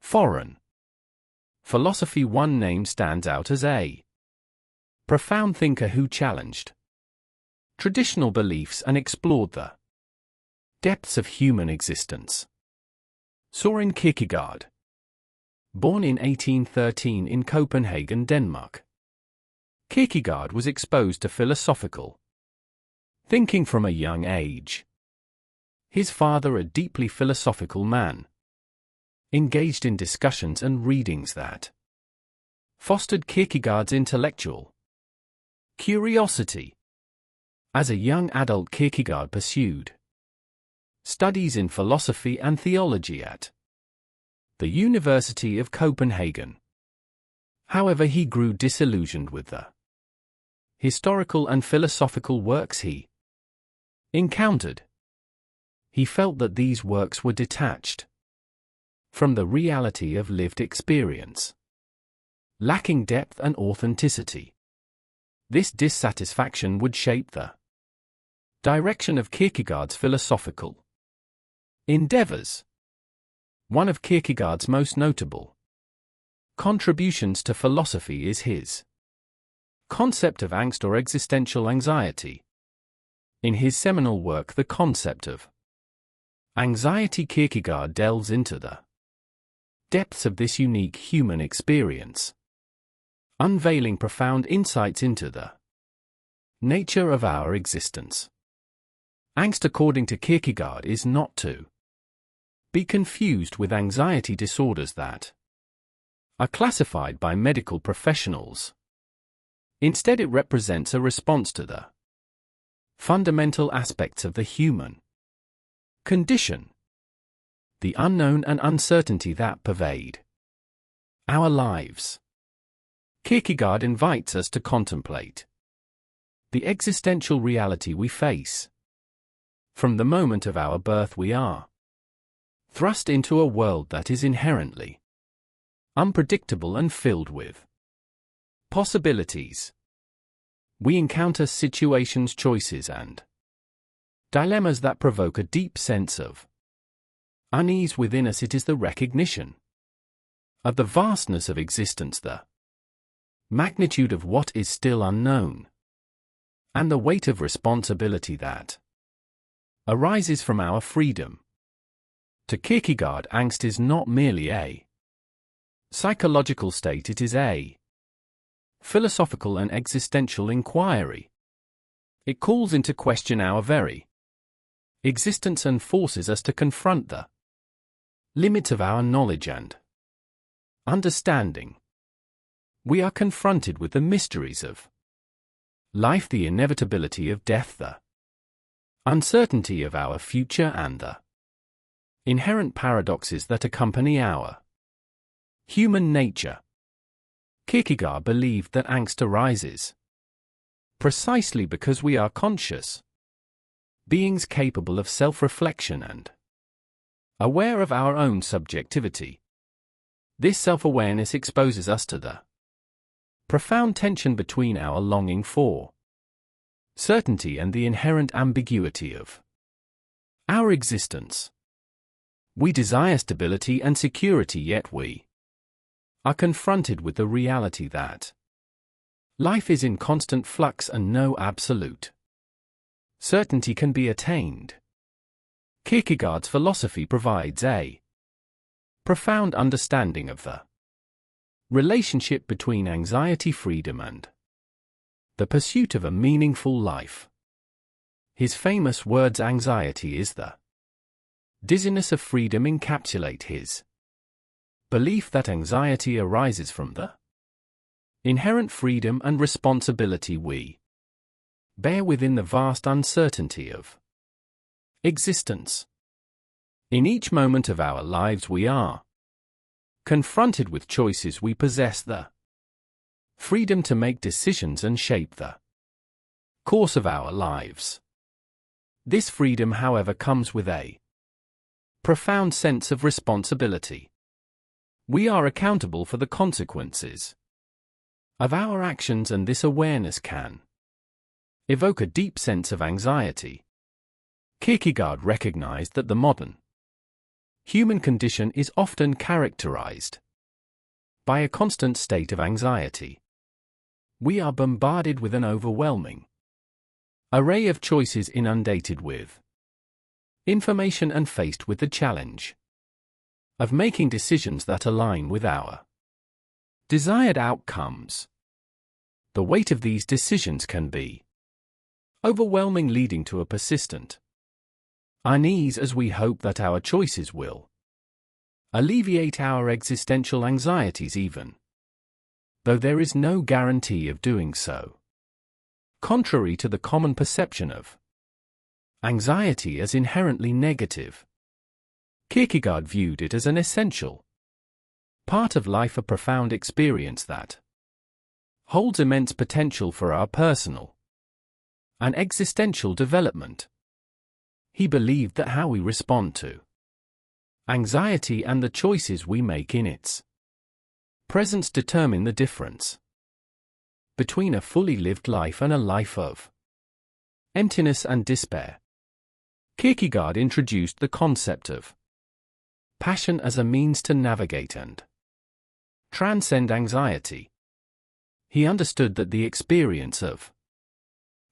Foreign philosophy. One name stands out as a profound thinker who challenged traditional beliefs and explored the depths of human existence. Søren Kierkegaard. Born in 1813 in Copenhagen, Denmark, Kierkegaard was exposed to philosophical thinking from a young age. His father, a deeply philosophical man, engaged in discussions and readings that fostered Kierkegaard's intellectual curiosity. As a young adult, Kierkegaard pursued studies in philosophy and theology at the University of Copenhagen. However, he grew disillusioned with the historical and philosophical works he encountered. He felt that these works were detached from the reality of lived experience, lacking depth and authenticity. This dissatisfaction would shape the direction of Kierkegaard's philosophical endeavors. One of Kierkegaard's most notable contributions to philosophy is his concept of angst or existential anxiety. In his seminal work, The Concept of Anxiety, Kierkegaard delves into the depths of this unique human experience, unveiling profound insights into the nature of our existence. Angst, according to Kierkegaard, is not to be confused with anxiety disorders that are classified by medical professionals. Instead, it represents a response to the fundamental aspects of the human condition, the unknown and uncertainty that pervade our lives. Kierkegaard invites us to contemplate the existential reality we face. From the moment of our birth, we are thrust into a world that is inherently unpredictable and filled with possibilities. We encounter situations, choices, and dilemmas that provoke a deep sense of unease within us. It is the recognition of the vastness of existence, the magnitude of what is still unknown, and the weight of responsibility that arises from our freedom. To Kierkegaard, angst is not merely a psychological state, it is a philosophical and existential inquiry. It calls into question our very existence and forces us to confront the limits of our knowledge and understanding. We are confronted with the mysteries of life, the inevitability of death, the uncertainty of our future, and the inherent paradoxes that accompany our human nature. Kierkegaard believed that angst arises precisely because we are conscious beings capable of self-reflection and aware of our own subjectivity. This self-awareness exposes us to the profound tension between our longing for certainty and the inherent ambiguity of our existence. We desire stability and security, yet we are confronted with the reality that life is in constant flux and no absolute certainty can be attained. Kierkegaard's philosophy provides a profound understanding of the relationship between anxiety, freedom, and the pursuit of a meaningful life. His famous words, "Anxiety is the dizziness of freedom," encapsulate his belief that anxiety arises from the inherent freedom and responsibility we bear within the vast uncertainty of existence. In each moment of our lives, we are confronted with choices. We possess the freedom to make decisions and shape the course of our lives. This freedom, however, comes with a profound sense of responsibility. We are accountable for the consequences of our actions, and this awareness can evoke a deep sense of anxiety. Kierkegaard recognized that the modern Human condition is often characterized by a constant state of anxiety. We are bombarded with an overwhelming array of choices, inundated with information and faced with the challenge of making decisions that align with our desired outcomes. The weight of these decisions can be overwhelming, leading to a persistent unease as we hope that our choices will alleviate our existential anxieties, even though there is no guarantee of doing so. Contrary to the common perception of anxiety as inherently negative, Kierkegaard viewed it as an essential part of life, a profound experience that holds immense potential for our personal and existential development. He believed that how we respond to anxiety and the choices we make in its presence determine the difference between a fully lived life and a life of emptiness and despair. Kierkegaard introduced the concept of passion as a means to navigate and transcend anxiety. He understood that the experience of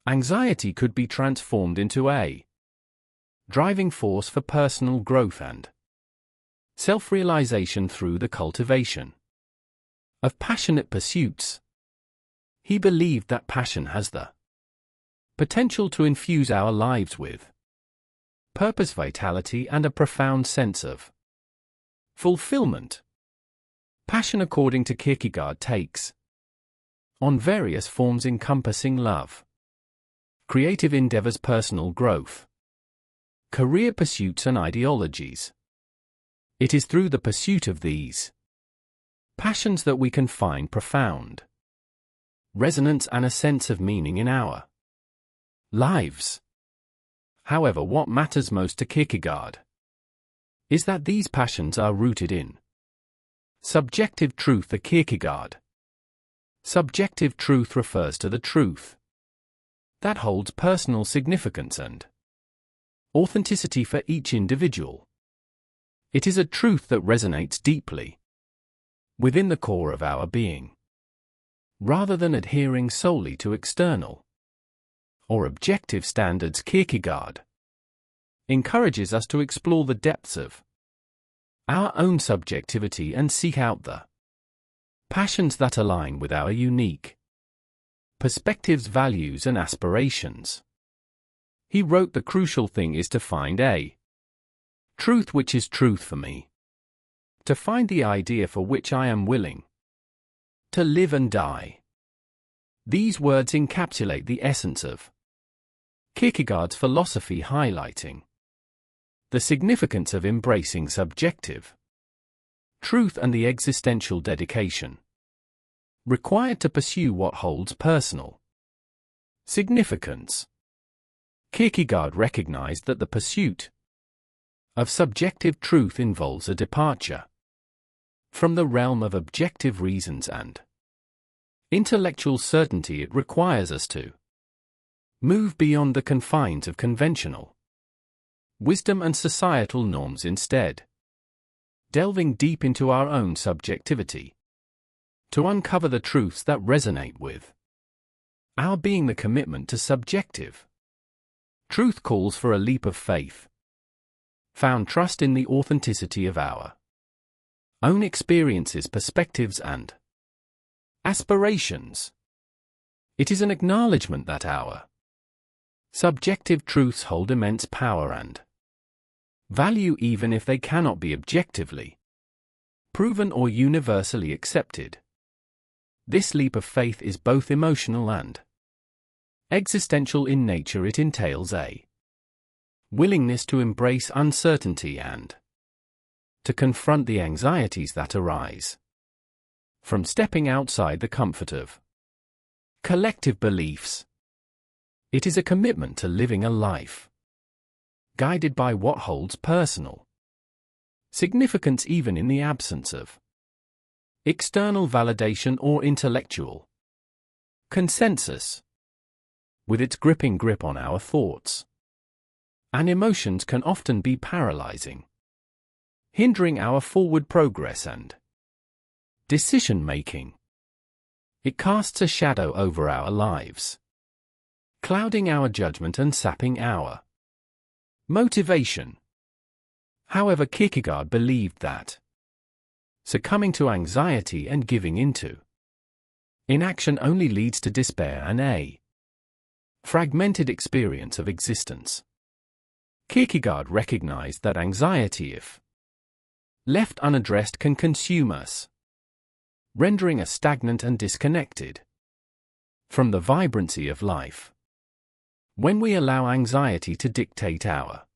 anxiety could be transformed into a driving force for personal growth and self-realization through the cultivation of passionate pursuits. He believed that passion has the potential to infuse our lives with purpose, vitality, and a profound sense of fulfillment. Passion, according to Kierkegaard, takes on various forms encompassing love, creative endeavors, personal growth, career pursuits, and ideologies. It is through the pursuit of these passions that we can find profound resonance and a sense of meaning in our lives. However, what matters most to Kierkegaard is that these passions are rooted in subjective truth. The Kierkegaard subjective truth refers to the truth that holds personal significance and authenticity for each individual. It is a truth that resonates deeply within the core of our being, rather than adhering solely to external or objective standards. Kierkegaard encourages us to explore the depths of our own subjectivity and seek out the passions that align with our unique perspectives, values, and aspirations. He wrote, "The crucial thing is to find a truth which is truth for me, to find the idea for which I am willing to live and die." These words encapsulate the essence of Kierkegaard's philosophy, highlighting the significance of embracing subjective truth and the existential dedication required to pursue what holds personal significance. Kierkegaard recognized that the pursuit of subjective truth involves a departure from the realm of objective reasons and intellectual certainty. It requires us to move beyond the confines of conventional wisdom and societal norms, instead delving deep into our own subjectivity to uncover the truths that resonate with our being. The commitment to subjective truth calls for a leap of faith, found trust in the authenticity of our own experiences, perspectives, and aspirations. It is an acknowledgement that our subjective truths hold immense power and value, even if they cannot be objectively proven or universally accepted. This leap of faith is both emotional and existential in nature. It entails a willingness to embrace uncertainty and to confront the anxieties that arise from stepping outside the comfort of collective beliefs. It is a commitment to living a life guided by what holds personal significance, even in the absence of external validation or intellectual consensus. With its gripping grip on our thoughts and emotions can often be paralyzing. hindering our forward progress and decision-making. It casts a shadow over our lives, clouding our judgment and sapping our motivation. However, Kierkegaard believed that succumbing to anxiety and giving into inaction only leads to despair and a fragmented experience of existence. Kierkegaard recognized that anxiety, if left unaddressed, can consume us, rendering us stagnant and disconnected from the vibrancy of life. When we allow anxiety to dictate our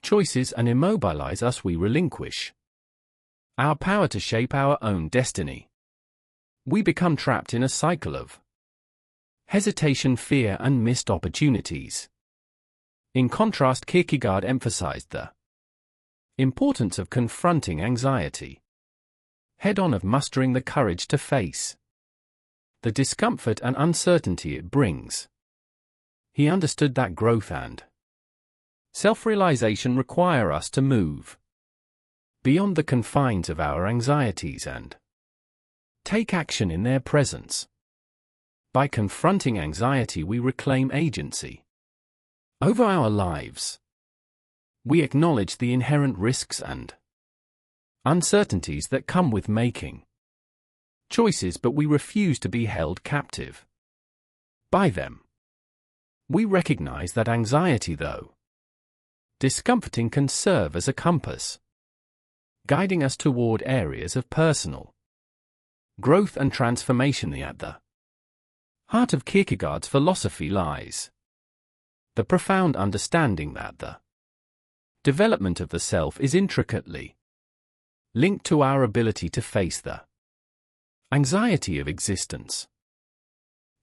choices and immobilize us, we relinquish our power to shape our own destiny. We become trapped in a cycle of hesitation, fear, and missed opportunities. In contrast, Kierkegaard emphasized the importance of confronting anxiety head-on, of mustering the courage to face the discomfort and uncertainty it brings. He understood that growth and self-realization require us to move beyond the confines of our anxieties and take action in their presence. By confronting anxiety, we reclaim agency over our lives. We acknowledge the inherent risks and uncertainties that come with making choices, but we refuse to be held captive by them. We recognize that anxiety, though discomforting, can serve as a compass, guiding us toward areas of personal growth and transformation. At the heart of Kierkegaard's philosophy lies the profound understanding that the development of the self is intricately linked to our ability to face the anxiety of existence.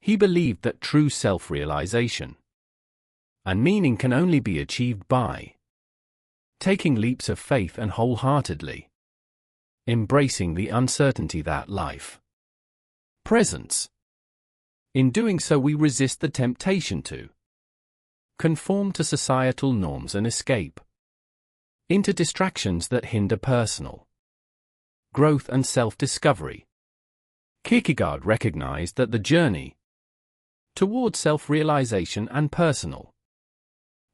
He believed that true self-realization and meaning can only be achieved by taking leaps of faith and wholeheartedly embracing the uncertainty that life presents. In doing so, we resist the temptation to conform to societal norms and escape into distractions that hinder personal growth and self-discovery. Kierkegaard recognized that the journey toward self-realization and personal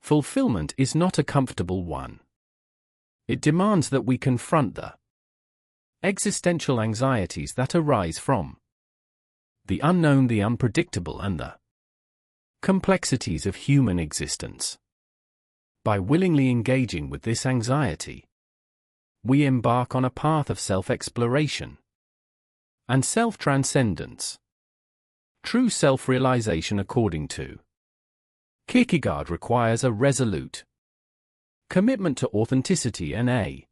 fulfillment is not a comfortable one. It demands that we confront the existential anxieties that arise from the unknown, the unpredictable, and the complexities of human existence. By willingly engaging with this anxiety, we embark on a path of self-exploration and self-transcendence. True self-realization, according to Kierkegaard, requires a resolute commitment to authenticity and a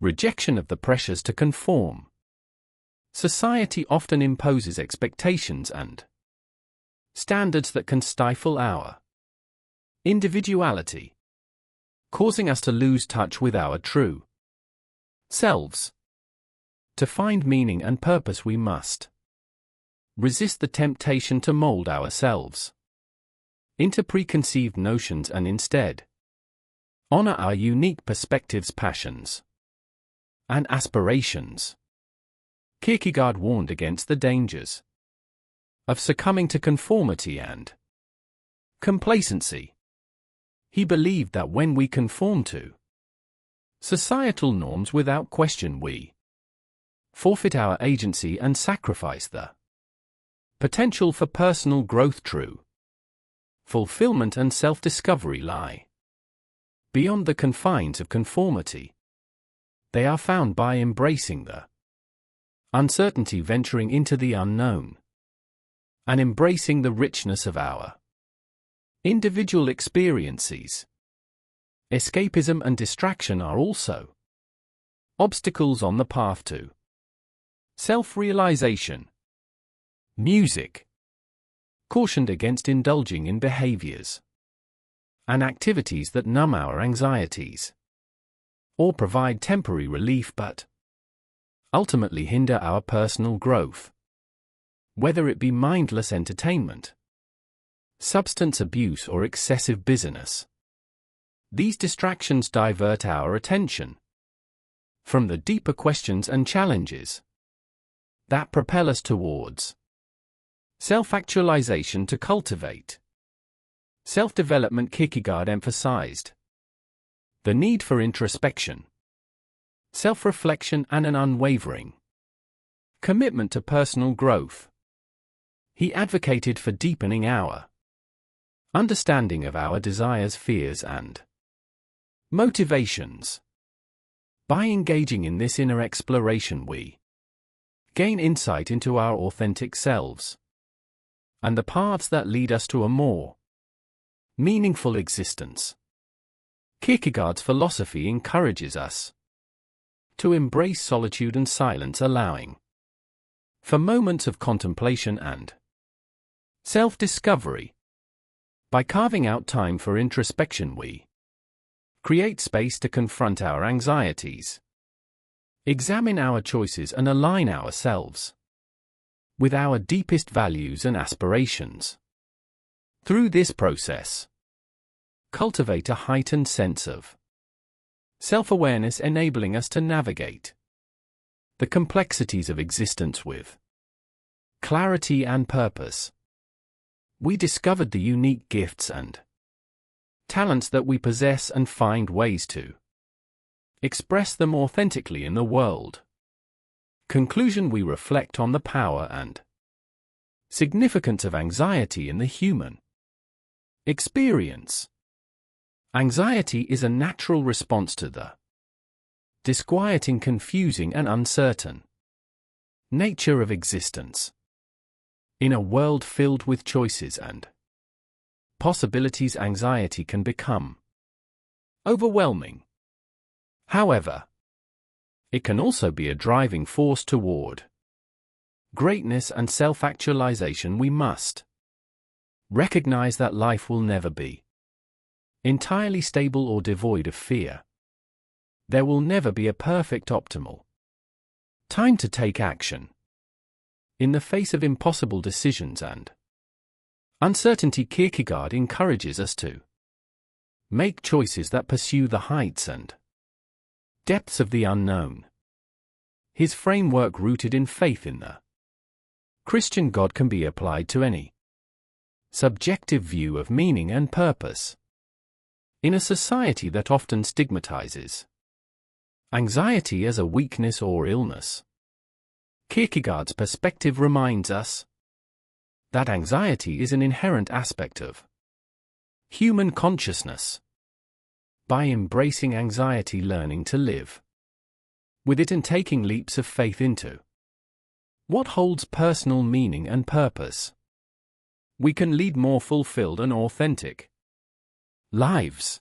rejection of the pressures to conform. Society often imposes expectations and standards that can stifle our individuality, causing us to lose touch with our true selves. To find meaning and purpose, we must resist the temptation to mold ourselves into preconceived notions and instead honor our unique perspectives, passions, and aspirations. Kierkegaard warned against the dangers of succumbing to conformity and complacency. He believed that when we conform to societal norms without question, we forfeit our agency and sacrifice the potential for personal growth. True fulfillment and self-discovery lie beyond the confines of conformity. They are found by embracing the uncertainty, venturing into the unknown, and embracing the richness of our individual experiences. Escapism and distraction are also obstacles on the path to self-realization. Music cautioned against indulging in behaviors and activities that numb our anxieties or provide temporary relief but ultimately hinder our personal growth. Whether it be mindless entertainment, substance abuse, or excessive busyness, these distractions divert our attention from the deeper questions and challenges that propel us towards self-actualization to cultivate self-development. Kierkegaard emphasized the need for introspection, self-reflection, and an unwavering commitment to personal growth. He advocated for deepening our understanding of our desires, fears, and motivations. By engaging in this inner exploration, we gain insight into our authentic selves and the paths that lead us to a more meaningful existence. Kierkegaard's philosophy encourages us to embrace solitude and silence, allowing for moments of contemplation and self-discovery. By carving out time for introspection, we create space to confront our anxieties, examine our choices, and align ourselves with our deepest values and aspirations. Through this process, cultivate a heightened sense of self-awareness, enabling us to navigate the complexities of existence with clarity and purpose. We discovered the unique gifts and talents that we possess and find ways to express them authentically in the world. Conclusion: we reflect on the power and significance of anxiety in the human experience. Anxiety is a natural response to the disquieting, confusing, and uncertain nature of existence. In a world filled with choices and possibilities, anxiety can become overwhelming. However, it can also be a driving force toward greatness and self-actualization. We must recognize that life will never be entirely stable or devoid of fear. There will never be a perfect, optimal time to take action in the face of impossible decisions and uncertainty. Kierkegaard encourages us to make choices that pursue the heights and depths of the unknown. His framework, rooted in faith in the Christian God, can be applied to any subjective view of meaning and purpose. In a society that often stigmatizes anxiety as a weakness or illness, Kierkegaard's perspective reminds us that anxiety is an inherent aspect of human consciousness. By embracing anxiety, learning to live with it, and taking leaps of faith into what holds personal meaning and purpose, we can lead more fulfilled and authentic lives.